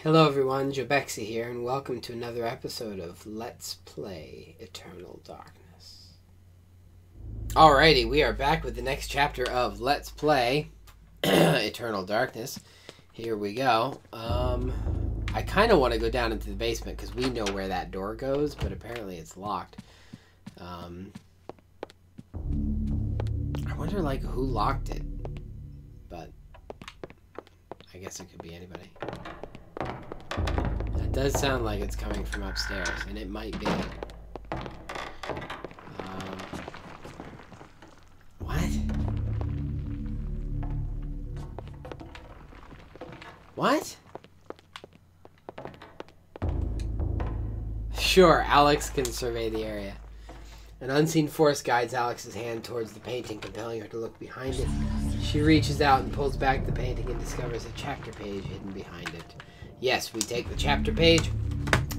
Hello everyone, Jobexi here, and welcome to another episode of Let's Play Eternal Darkness. Alrighty, we are back with the next chapter of Let's Play Eternal Darkness. Here we go. I kind of want to go down into the basement because we know where that door goes, but apparently it's locked. I wonder, like, who locked it, but I guess it could be anybody. It does sound like it's coming from upstairs, and it might be. What? What? Sure, Alex can survey the area. An unseen force guides Alex's hand towards the painting, compelling her to look behind it. She reaches out and pulls back the painting and discovers a chapter page hidden behind it. Yes, we take the chapter page.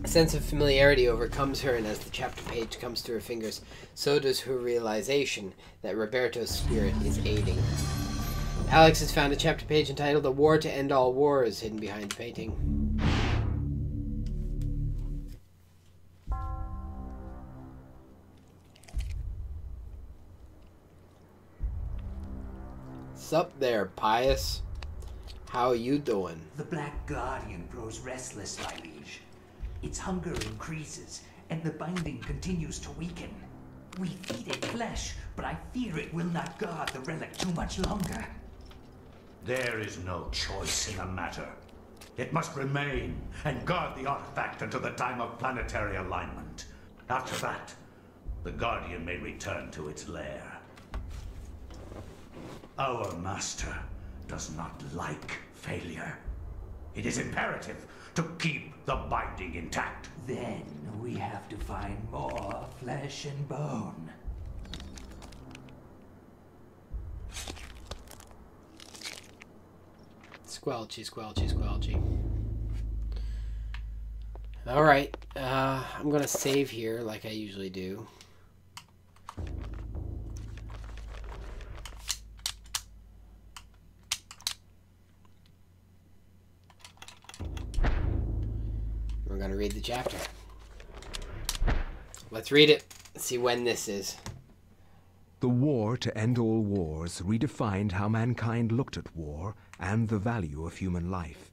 A sense of familiarity overcomes her, and as the chapter page comes to her fingers, so does her realization that Roberto's spirit is aiding. Alex has found a chapter page entitled "A War to End All Wars" hidden behind the painting. Sup there, Pious? How you doing? The Black Guardian grows restless, my liege. Its hunger increases, and the binding continues to weaken. We feed it flesh, but I fear it will not guard the relic too much longer. There is no choice in the matter. It must remain and guard the artifact until the time of planetary alignment. After that, the Guardian may return to its lair. Our master does not like failure. It is imperative to keep the binding intact. Then we have to find more flesh and bone. Squelchy, squelchy, squelchy. Alright, I'm gonna save here like I usually do. We're gonna read the chapter. Let's read it. Let's see when this is. The war to end all wars redefined how mankind looked at war and the value of human life.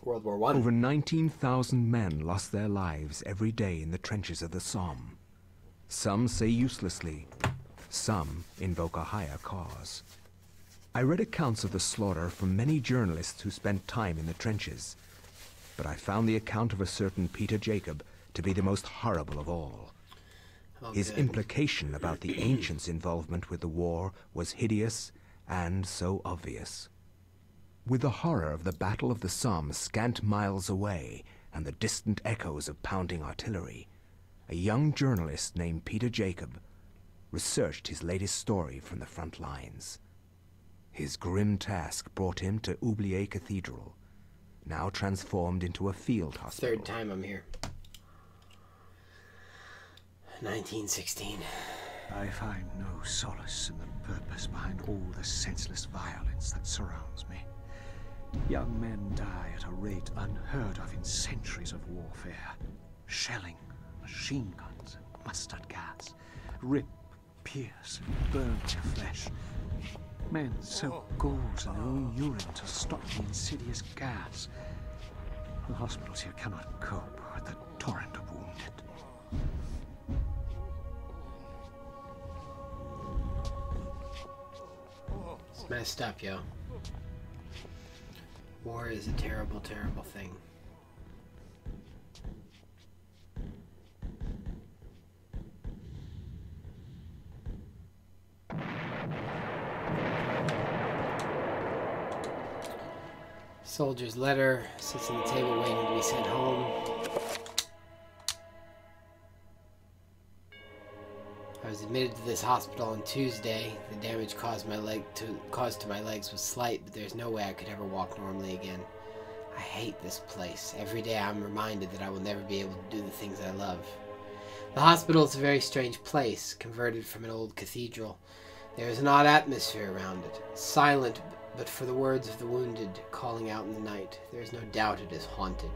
World War I. Over 19,000 men lost their lives every day in the trenches of the Somme. Some say uselessly, some invoke a higher cause. I read accounts of the slaughter from many journalists who spent time in the trenches, but I found the account of a certain Peter Jacob to be the most horrible of all. His implication about the ancients' involvement with the war was hideous and so obvious. With the horror of the Battle of the Somme scant miles away and the distant echoes of pounding artillery, a young journalist named Peter Jacob researched his latest story from the front lines. His grim task brought him to Oubliette Cathedral, now transformed into a field hospital. Third time I'm here. 1916. I find no solace in the purpose behind all the senseless violence that surrounds me. Young men die at a rate unheard of in centuries of warfare. Shelling, machine guns, and mustard gas rip, pierce, and burn their flesh. Men soak gauze in their own urine to stop the insidious gas. The hospitals here cannot cope with the torrent of wounded. It's messed up, yo. War is a terrible, terrible thing. Soldier's letter sits on the table waiting to be sent home. I was admitted to this hospital on Tuesday. The damage caused to my legs was slight, but there's no way I could ever walk normally again. I hate this place. Every day I'm reminded that I will never be able to do the things I love. The hospital is a very strange place, converted from an old cathedral. There is an odd atmosphere around it. Silent but for the words of the wounded calling out in the night. There is no doubt it is haunted.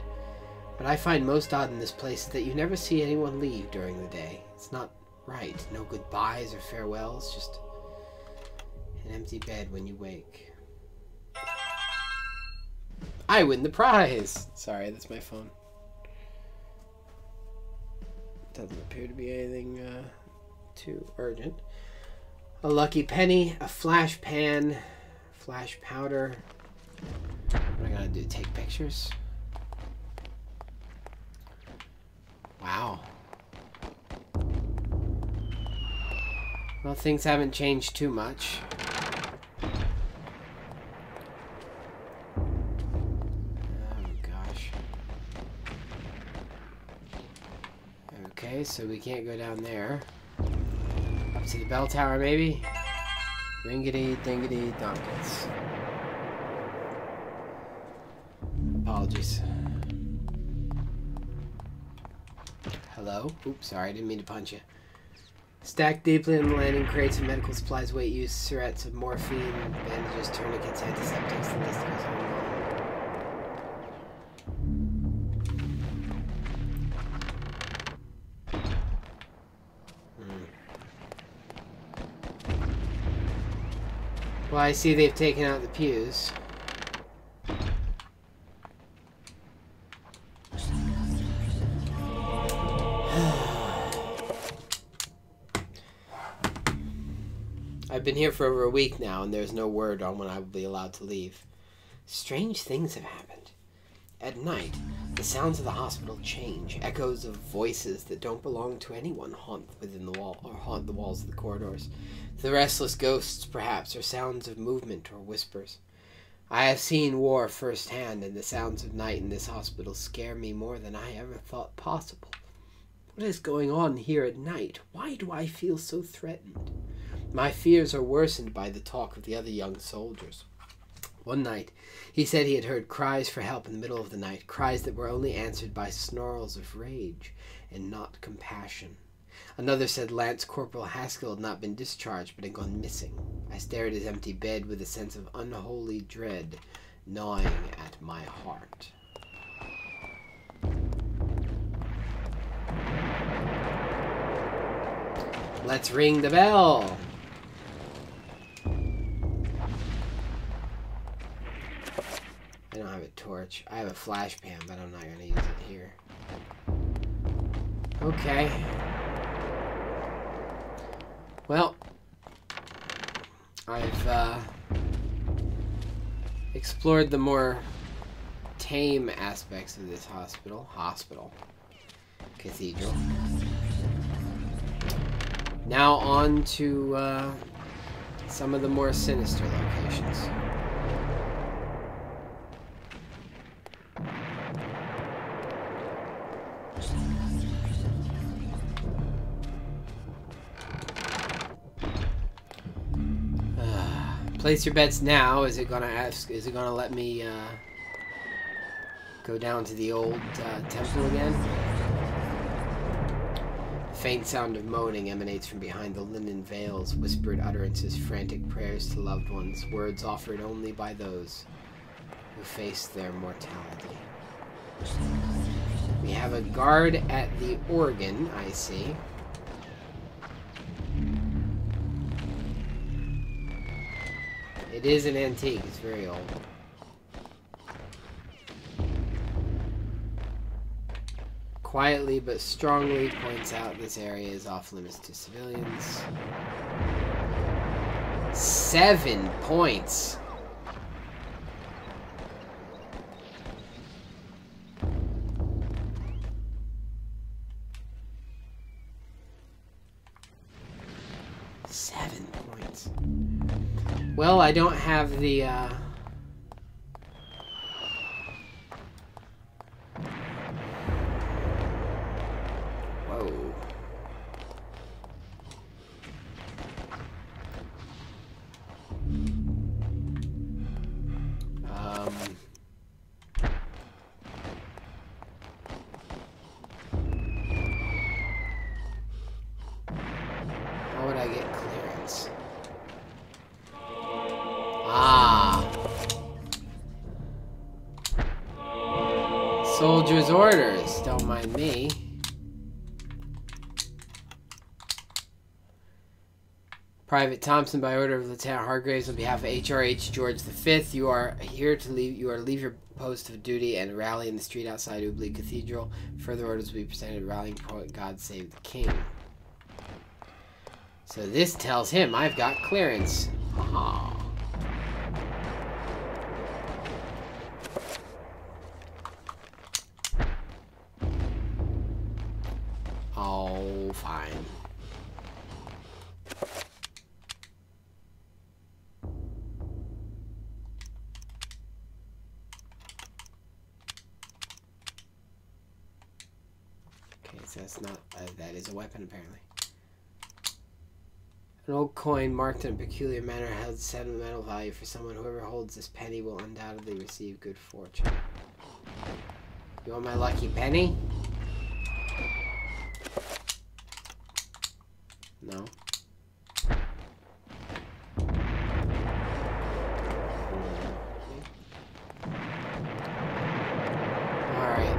What I find most odd in this place is that you never see anyone leave during the day. It's not right. No goodbyes or farewells, just an empty bed when you wake. I win the prize! Sorry, that's my phone. Doesn't appear to be anything too urgent. A lucky penny, a flash pan, flash powder. What am I gonna do? Take pictures? Wow. Well, things haven't changed too much. Oh, gosh. Okay, so we can't go down there. Up to the bell tower, maybe? Ringity, dingity, donkets. Apologies. Hello? Oops, sorry, I didn't mean to punch you. Stacked deeply in the landing crates of medical supplies, weight use, syrettes of morphine, bandages, tourniquets, antiseptics, the list goes on. Well, I see they've taken out the pews. I've been here for over a week now, and there's no word on when I will be allowed to leave. Strange things have happened. At night, the sounds of the hospital change. Echoes of voices that don't belong to anyone haunt within the wall, or haunt the walls of the corridors. The restless ghosts, perhaps, or sounds of movement or whispers. I have seen war firsthand, and the sounds of night in this hospital scare me more than I ever thought possible. What is going on here at night? Why do I feel so threatened? My fears are worsened by the talk of the other young soldiers. One night, he said he had heard cries for help in the middle of the night, cries that were only answered by snarls of rage and not compassion. Another said Lance Corporal Haskell had not been discharged but had gone missing. I stared at his empty bed with a sense of unholy dread gnawing at my heart. Let's ring the bell! I don't have a torch. I have a flash pan, but I'm not going to use it here. Okay. Well, I've explored the more tame aspects of this cathedral. Now on to some of the more sinister locations. Place your bets now. Is it gonna let me go down to the old temple again? The faint sound of moaning emanates from behind the linen veils, whispered utterances, frantic prayers to loved ones, words offered only by those who face their mortality. We have a guard at the organ, I see. It is an antique, it's very old. Quietly but strongly points out this area is off limits to civilians. 7 points! Well, I don't have the, Whoa. How would I get clearance? Ah. soldier's orders. Don't mind me. Private Thompson, by order of Lieutenant Hargraves, on behalf of HRH George V, you are here to leave. You are to leave your post of duty and rally in the street outside Ubli Cathedral. Further orders will be presented. Rallying point: God save the King. So this tells him I've got clearance. Aww. Oh, fine. Okay, so that's not, that is a weapon apparently. An old coin marked in a peculiar manner has sentimental value for someone. Whoever holds this penny will undoubtedly receive good fortune. You want my lucky penny? No. Alright.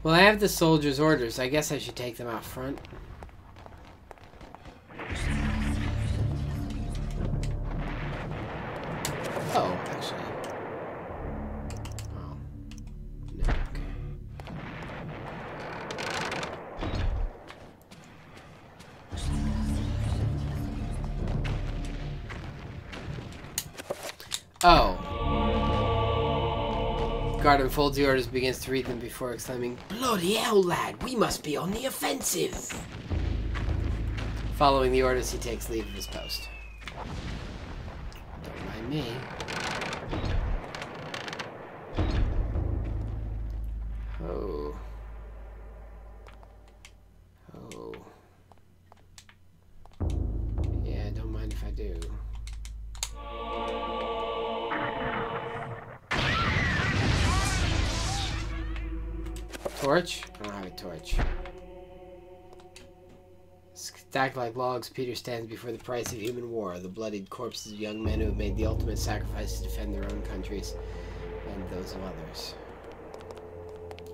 Well, I have the soldier's orders. I guess I should take them out front. Oh, actually. Oh. No, okay. Oh. Guard unfolds the orders, begins to read them before exclaiming, "Bloody hell, lad! We must be on the offensive!" Following the orders, he takes leave of his post. Don't mind me. Oh. Oh. Yeah, don't mind if I do. Torch? I don't have a torch. Stacked like logs, Peter stands before the price of human war, the bloodied corpses of young men who have made the ultimate sacrifice to defend their own countries and those of others.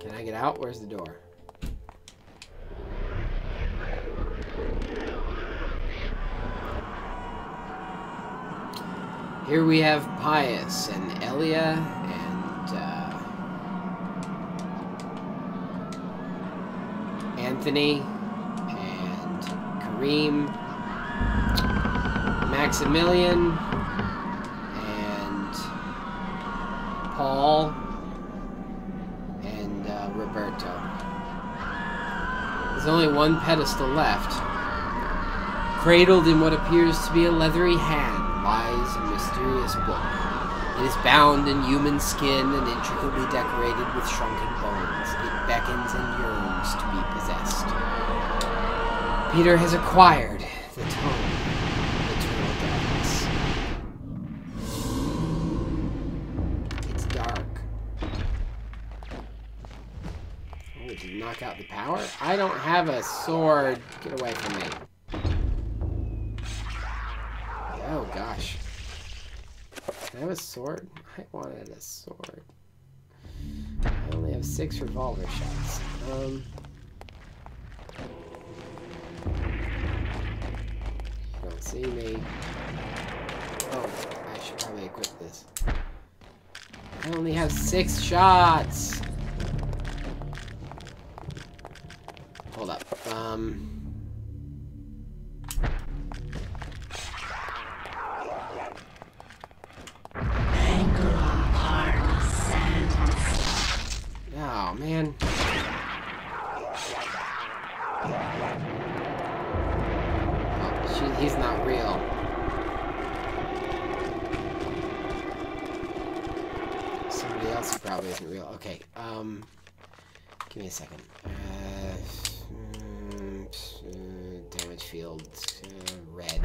Can I get out? Where's the door? Here we have Pius and Elia and Anthony and Kareem, Maximilian and Paul and Roberto. There's only one pedestal left. Cradled in what appears to be a leathery hand lies a mysterious book. It is bound in human skin and intricately decorated with shrunken bones. It beckons and yearns to be possessed. Peter has acquired the tome of eternal darkness. It's dark. Oh, did you knock out the power? I don't have a sword. Get away from me. Oh, gosh. Can I have a sword? I wanted a sword. I only have 6 revolver shots. You don't see me. Oh, I should probably equip this. I only have 6 shots! Hold up. Oh, man. Oh, he's not real. Somebody else probably isn't real. Okay, give me a second. Damage field, red.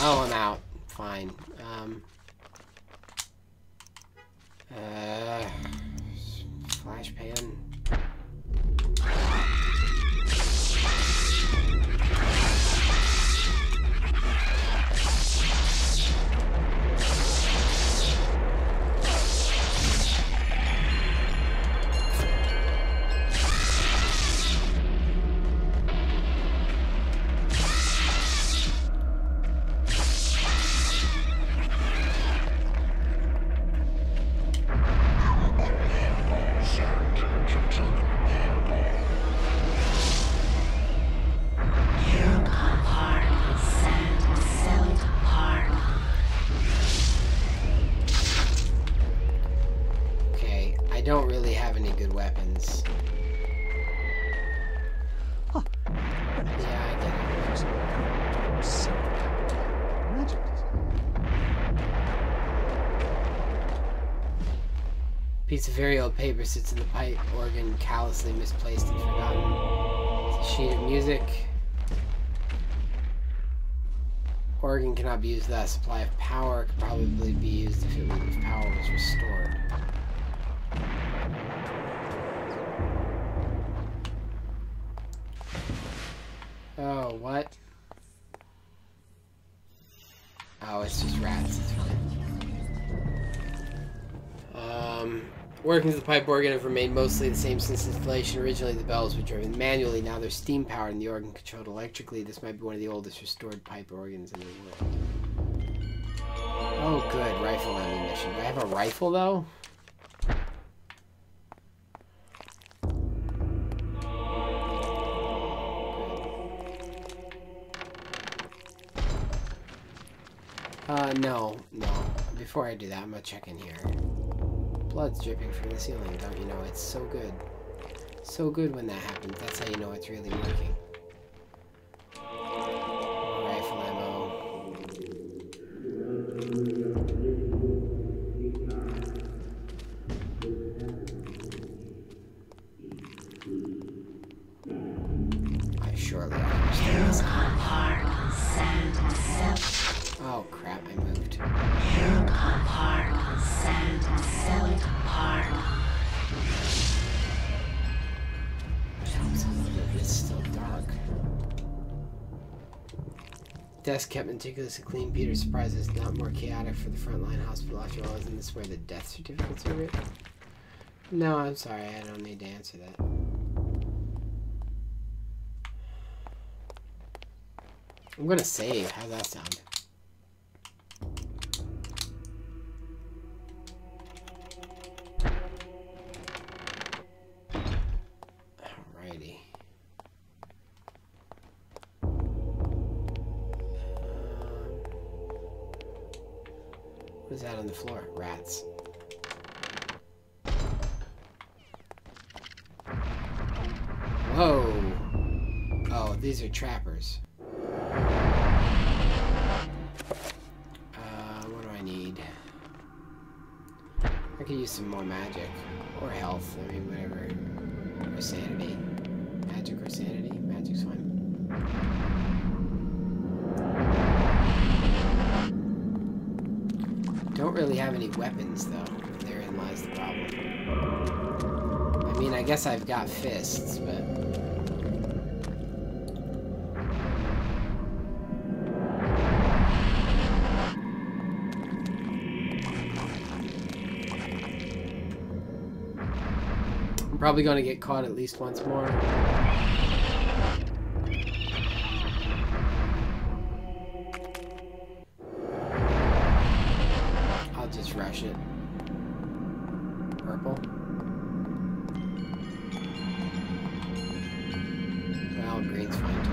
Oh, I'm out. Fine. Flash pan. I don't really have any good weapons. Huh. Yeah, I get Magic. it. Piece of very old paper sits in the pipe organ, callously misplaced and forgotten. It's a sheet of music. Organ cannot be used without a supply of power. It could probably be used if power was restored. Oh, what? Oh, it's just rats. It's fine. Workings of the pipe organ have remained mostly the same since installation. Originally, the bells were driven manually. Now they're steam powered and the organ controlled electrically. This might be one of the oldest restored pipe organs in the world. Oh, good. Rifle ammunition. Do I have a rifle, though? No. Before I do that, I'm gonna check in here. Blood's dripping from the ceiling, don't you know? It's so good. So good when that happens. That's how you know it's really working. Rifle ammo. I surely understand. Oh crap, I moved. It's still dark. Desk kept meticulously clean. Peter's surprised it's not more chaotic for the frontline hospital after all. Isn't this where the death certificates are written? No, I'm sorry, I don't need to answer that. I'm gonna save. How's that sound? Alrighty. What is that on the floor? Rats. Whoa! Oh, these are trappers. What do I need? I could use some more magic. Or health. I mean, whatever. Or sanity. Magic or sanity? Magic's fine. Don't really have any weapons, though. Therein lies the problem. I mean, I guess I've got fists, but... I'm probably going to get caught at least once more. I'll just rush it. Purple. Well, green's fine too.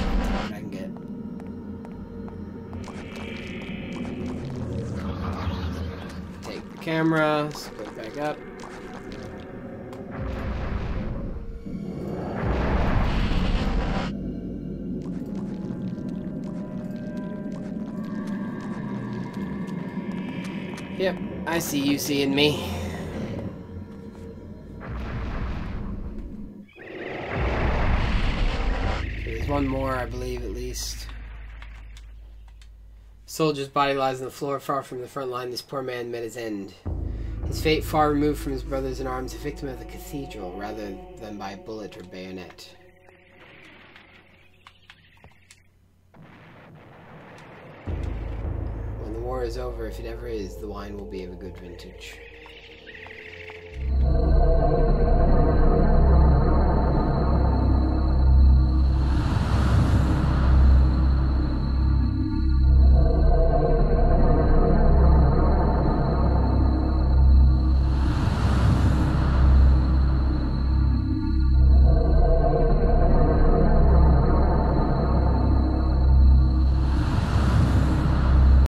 That's what I can get. Take the camera, split back up. Yep, I see you seeing me. There's one more, I believe, at least. Soldier's body lies on the floor, far from the front line. This poor man met his end. His fate far removed from his brothers in arms, a victim of the cathedral, rather than by bullet or bayonet. When the war is over, if it ever is, the wine will be of a good vintage.